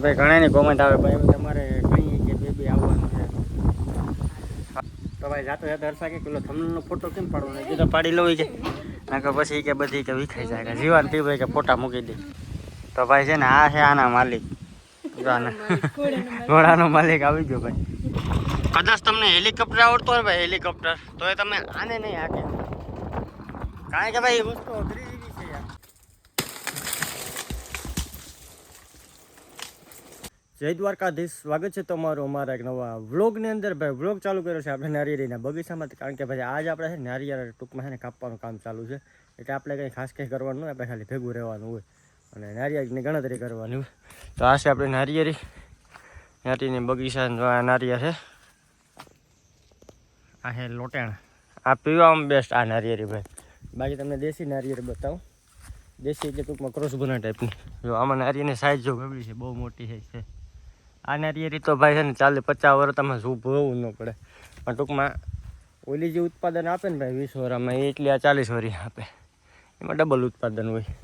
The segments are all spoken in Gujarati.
ભાઈ ઘણાની કોમેન્ટ આવે ભાઈ તમારે કઈ કે બેબી આવવાનું છે તો ભાઈ જાતો જાતો હરસા કે પેલો થંબનેલનો ફોટો કેમ પાડવાનો એ તો પાડી લઉં કે નાખો પછી કે બધી કે વિખાઈ જાય કે જીવાન પી ભાઈ કે ફોટા મૂકી દે તો ભાઈ છે ને આ છે આના માલિક ઘોડાનો માલિક આવી ગયો ભાઈ કદાચ તમને હેલિકોપ્ટર આવડતો હોય ભાઈ હેલિકોપ્ટર તો એ તમે આને નહીં હાકે કારણ કે ભાઈ વસ્તુ અઘરી જેવી છે યાર જય દ્વારકાધીશ સ્વાગત છે તમારું અમારા એક નવા વ્લોગની અંદર ભાઈ વ્લોગ ચાલુ કર્યો છે આપણે નારિયેળીના બગીચામાં કારણ કે ભાઈ આજ આપણે છે નારિયેળ ટૂંકમાં છે ને કાપવાનું કામ ચાલુ છે એટલે આપણે કંઈ ખાસ કંઈ કરવાનું હોય આપણે ખાલી ભેગું રહેવાનું હોય અને નારિયેળની ગણતરી કરવાની હોય તો આ છે આપણે નારિયેળીની બગીચા નારિયેળ છે આ છે લોટેણ આ પીવામાં બેસ્ટ આ નારિયેળી ભાઈ બાકી તમને દેશી નારિયેળ બતાવું દેશી એટલે ટૂંકમાં ક્રોસબોના ટાઈપની જો આમાં નારિયેળની સાઇઝ જો ગબડી છે બહુ મોટી છે આ નારિયેળી તો ભાઈ છે ને 40-50 વર્ષ તમે જોવું ન પડે પણ ટૂંકમાં ઓલી જે ઉત્પાદન આપે ને ભાઈ 20 વર્ષમાં એ એટલી આ 40 વર્ષ આપે એમાં ડબલ ઉત્પાદન હોય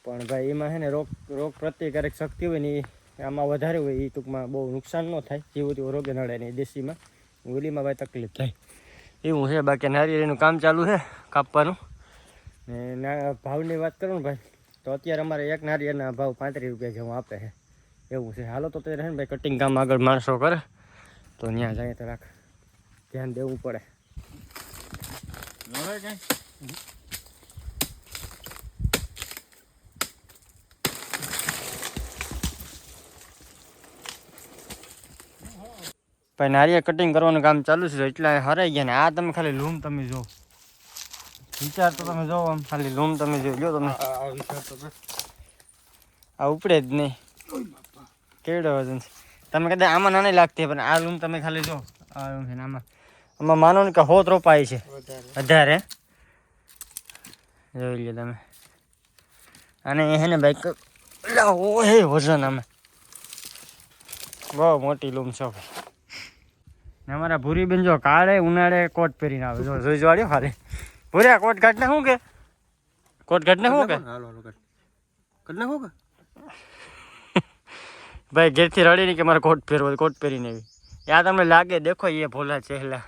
પણ ભાઈ એમાં છે ને રોગ પ્રતિકારક શક્તિ હોય ને આમાં વધારે હોય એ ટૂંકમાં બહુ નુકસાન ન થાય જેવું તેવું રોગે નડે નહીં દેશીમાં ઓલીમાં ભાઈ તકલીફ થાય એવું છે બાકી નારિયેળીનું કામ ચાલુ છે કાપવાનું ને ભાવની વાત કરું ને ભાઈ તો અત્યારે અમારે એક નારિયેળના ભાવ 35 રૂપિયા જેવું આપે છે એવું છે હાલો તો તે રહે ને ભાઈ કટિંગ કામ આગળ માણસો કરે તો ત્યાં જાય તો રાખ ધ્યાન દેવું પડે ભાઈ નારિયેળ કટિંગ કરવાનું કામ ચાલુ છે એટલા હરાઈ ગયા ને આ તમે ખાલી લૂમ તમે જો વિચાર તો તમે જોવો આમ ખાલી લૂમ તમે જો તમે આ ઉપડે જ નહીં કેવડો વજન છે તમે કદાચ આમાં નાની લાગતી પણ આ લૂમ તમે ખાલી જો આમાં માનો ને કે 100 રોપાય છે વધારે જોઈ લો તમે અને હે ને ભાઈ હે વજન આમાં બહુ મોટી લૂમ છે ને અમારા ભૂરી બેન જો કાળે ઉનાળે કોટ પહેરીને આવે જો જોઈ જોડ્યો હારે ભૂર્યા કોટ કાઢને શું કે કોટ કાઢને શું કે કાઢને શું કે ભાઈ ઘેરથી રડી નહીં કે મારે કોટ પહેરવો કોટ પહેરીને આવી યા તમને લાગે દેખો એ ભોલા ચહેલા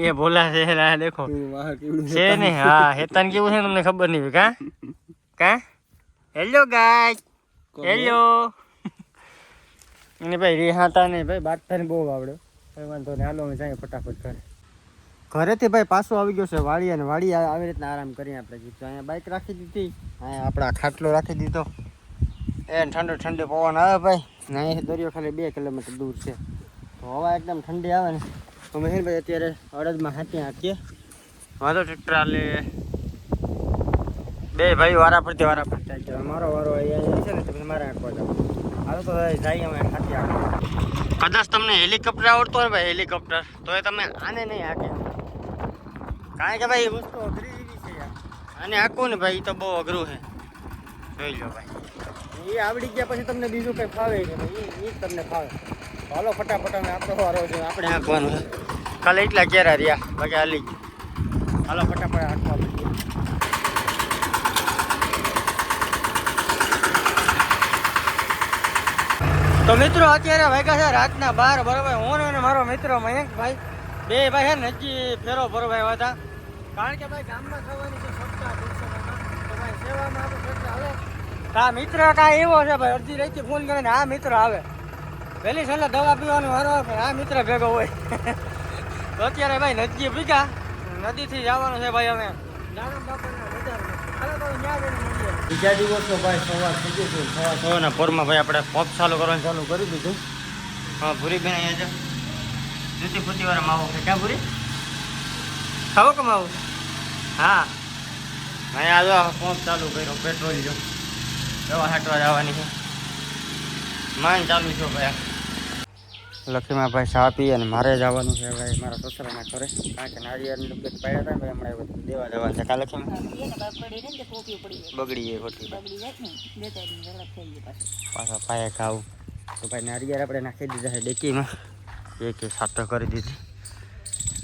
એ ભોલા ચહેલા દેખો છે ને હા હેતાન કેવું છે તમને ખબર નહીં કા હેલો ગાય હેલો ને ભાઈ રેહાતા ને ભાઈ બાટતા ને બહુ આવડે કઈ વાંધો ને હાલો અમે જાય ફટાફટ ઘરેથી ભાઈ પાછો આવી ગયો છે વાડી અને વાડી આવી રીતના આરામ કરીને આપણે કીધું અહીંયા બાઇક રાખી દીધી અહીંયા આપણા ખાટલો રાખી દીધો એ ઠંડો પવન આવે ભાઈ ને અહીંયા દરિયો ખાલી 2 કિલોમીટર દૂર છે તો હવા એકદમ ઠંડી આવે ને તો મહેર ભાઈ અત્યારે અડદમાં હાંકીએ વાંધો ટ્રેક્ટર આલે બે ભાઈ વારા પડતી આવી મારો વારો અહીંયા છે ને તમે મારે આંકવા જાવ હાલો તો જઈએ અમે હાથી આંકવા કદાચ તમને હેલિકોપ્ટર આવડતો હોય ભાઈ હેલિકોપ્ટર તો એ તમે આને નહીં હાકે કારણ કે ભાઈ એ વસ્તુ અઘરી જેવી છે યાર આને હાંકવું ને ભાઈ તો બહુ અઘરું છે જોઈ લો ભાઈ એ આવડી ગયા પછી તમને બીજું કંઈ ફાવે નહીં ભાઈ એ જ તમને ફાવે હાલો ફટાફટ અમે આપણો વારો છે આપણે હાંકવાનું છે ખાલી એટલા કેરા રહ્યા બાકી હાલી હાલો ફટાફટ હાંકવા તો મિત્રો અત્યારે વાગ્યા છે રાતના 12 બરોબર હું અને મારો મિત્ર મયંકભાઈ બે ભાઈ છે ને હજી ફેરો ભરવા હતા કારણ કે ભાઈ ગામમાં થવાની છે સપ્તાહ દિવસોમાં તો ભાઈ સેવામાં આપણે ફેરતા હાલે આ મિત્ર કાંઈ એવો છે ભાઈ અડધી રાતથી ફોન કરે ને આ મિત્ર આવે વહેલી સહેલે દવા પીવાનું હારો આ મિત્ર ભેગો હોય તો અત્યારે ભાઈ નદી ભીગા નદીથી જવાનું છે ભાઈ અમે જાણો બાપાના બીજા દિવસનો ભાઈ સવાર થઈ ગયો છે સવારના પોરમાં ભાઈ આપણે પંપ ચાલુ કરવાનું ચાલુ કરી દીધું હા ભૂરી બેન અહીંયા છે જુતી ફૂતીવાળા માવો છે ક્યાં ભૂરી ખાવો કે માવો હા અહીંયા જો પંપ ચાલુ કર્યો પેટ્રોલ જો દવા હાટવા જવાની છે માન ચાલુ છે ભાઈ લક્ષ્મીમાં ભાઈ ચા પીએ અને મારે જવાનું છે ભાઈ મારા સસરાના ઘરે કારણ કે નારિયેળનું પેટ પાડ્યા હતા ભાઈ હમણાં બધું દેવા જવાનું છે કાલે લક્ષ્મી બગડી જાય ખોટી પાછા પાયા ખાવું તો ભાઈ નારિયેળ આપણે નાખી દીધા છે ડેકીમાં એક સાતો કરી દીધી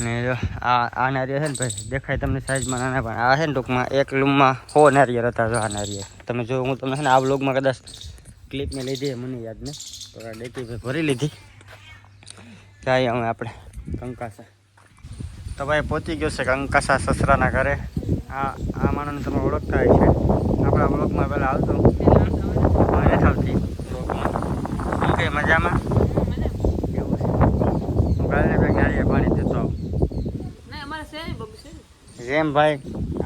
ને આ નારિયેળ છે ને ભાઈ દેખાય તમને સાઈઝમાં નાના પણ આ છે ને ટૂંકમાં એક લૂમમાં 100 નારિયેળ હતા જો આ નારિયેળ તમે જો હું તમને છે ને આ વ્લોગમાં કદાચ ક્લિપ મેં લીધી મને યાદ ને તો આ ડેકી ભાઈ ભરી લીધી જાય હવે આપણે કંકાસા. તો ભાઈ પહોંચી ગયો છે કંકાસા સસરાના ઘરે. આ માણસને તમે ઓળખતા હોય છે આપણા બ્લોગમાં પહેલાં આવતું મને આવતી બ્લોગમાં. શું કે મજામાં એવું છે? હું કાલને ભાઈ ગાડીએ પાણી દેતો આવું. જેમ ભાઈ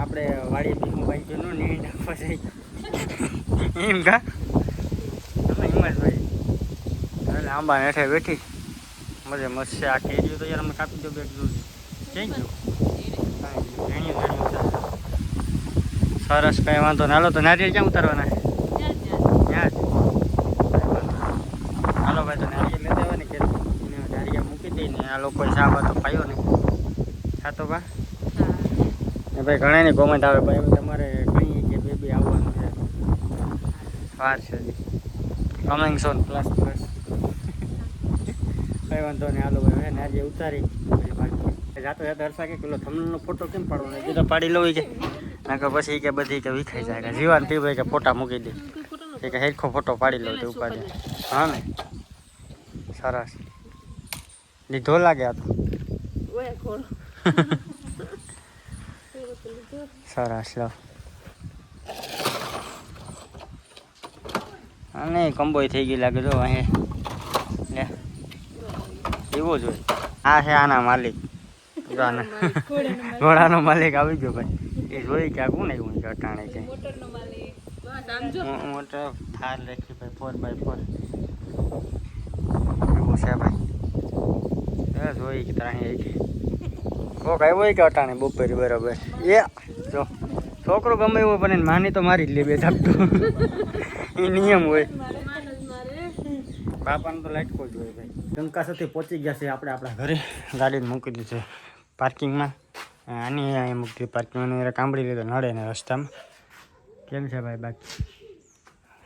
આપણે વાડી બીમું ભાઈ ગયું નીણ નાખવા જઈ એમ કા તમે હિંમતભાઈ એટલે આંબા હેઠે બેઠી મજા મસ્ત છે. આ કેરીઓ તો યાર અમે કાપી દો બેઠ જોયું ક્યાં ગયું ભેણ્યું સરસ કંઈ વાંધો ના. હાલો તો નારિયેળ ક્યાં ઉતારવાના ત્યાં જ હાલો ભાઈ. તો નારિયેળ લેતા આવે ને કે નારિયેળ મૂકી દઈને આ લોકોએ સાબા તો પાયો ને ખાતો બા ને ભાઈ ઘણાની કોમેન્ટ આવે ભાઈ તમારે કઈ કે બેબી આવવાનું છે વાર છે કમિંગ સોન પ્લસ કંઈ વાંધો નહીં. હાલો ભાઈ નારિયેળ ઉતારી જાતો જાતો હરસા કે પેલો થંબનેલનો ફોટો કેમ પાડવાનો એ તો પાડી લઉં કે ના કે પછી કે બધી કે વિખાઈ જાય કે જીવાન પીવાય કે ફોટા મૂકી દે કે હેરખો ફોટો પાડી લઉં તે ઉપાડે. હા ને સરસ લીધો લાગે આ તો સરસ લો. અને કંબોય થઈ ગઈ લાગે જો અહીં લે એવો જ હોય. આ છે આના માલિક ઘોડાનો માલિક આવી ગયો ભાઈ. એ જોઈ કે આ કોણ આવ્યું કે અટાણે કે મોટર થાર રાખી ભાઈ 4x4 એવું છે ભાઈ. જોઈ કે તાણી કોક આવ્યો હોય કે અટાણે બપોરે બરાબર એ જો છોકરો ગમે એવું પણ માની તો મારી જ લે બે ધાપતો એ નિયમ હોય. બાપાને તો લાઈટ કોઈ જ હોય ભાઈ. કંકાસાથી પહોંચી ગયા છે આપણે આપણા ઘરે. ગાડીને મૂકી દીધી છે પાર્કિંગમાં. આની અહીંયા મૂકી પાર્કિંગમાં કાંબળી લીધો નડે ને રસ્તામાં. કેમ છે ભાઈ બાકી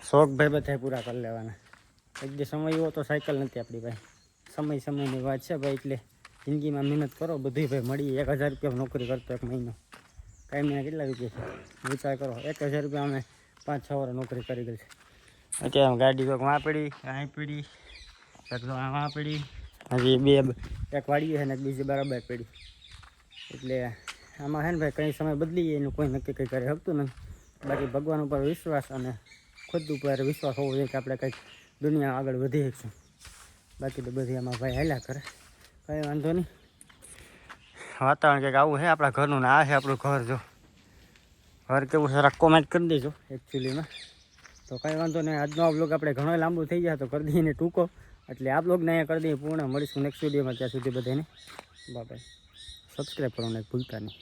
શોખ ભાઈ બધા પૂરા કરી લેવાના. એક જે સમય એવો તો સાયકલ નથી આપણી ભાઈ. સમયની વાત છે ભાઈ. એટલે જિંદગીમાં મહેનત કરો બધી ભાઈ મળી 1000 રૂપિયા નોકરી કરતો એક મહિનો કાંઈ મહિના કેટલા રૂપિયા છે વિચાર કરો. 1000 રૂપિયા અમે 5-6 વર્ષ નોકરી કરી ગઈ છે. અત્યારે ગાડી કોઈક વાં પડી અહીં પડી એક વાં પડી હજી બે એક વાડી છે ને બીજી બરાબર પડી. એટલે આમાં છે ને ભાઈ કંઈ સમય બદલી જાય એનું કોઈ નક્કી કંઈ કરી શકતું નથી. બાકી ભગવાન ઉપર વિશ્વાસ અને ખુદ ઉપર વિશ્વાસ હોવો જોઈએ કે આપણે કંઈક દુનિયા આગળ વધી શકશું. બાકી તો બધી આમાં ભાઈ હાલ્યા કરે કંઈ વાંધો નહીં. વાતાવરણ કંઈક આવું છે આપણા ઘરનું ને આ છે આપણું ઘર. જો ઘર કેવું છે કોમેન્ટ કરી દેજો એકચ્યુઅલીમાં. તો કંઈ વાંધો નહીં. આજનો આ બ્લોગ આપણે ઘણો લાંબુ થઈ ગયા તો કરી દઈએ ટૂંકો. એટલે આ બ્લોગને અહીંયા કરી દઈએ પૂર્ણ. મળીશું નેક્સ્ટ વિડીયોમાં. ત્યાં સુધી બધાને બાય. સબસ્ક્રાઈબ કરવાનું ભૂલતા નહીં.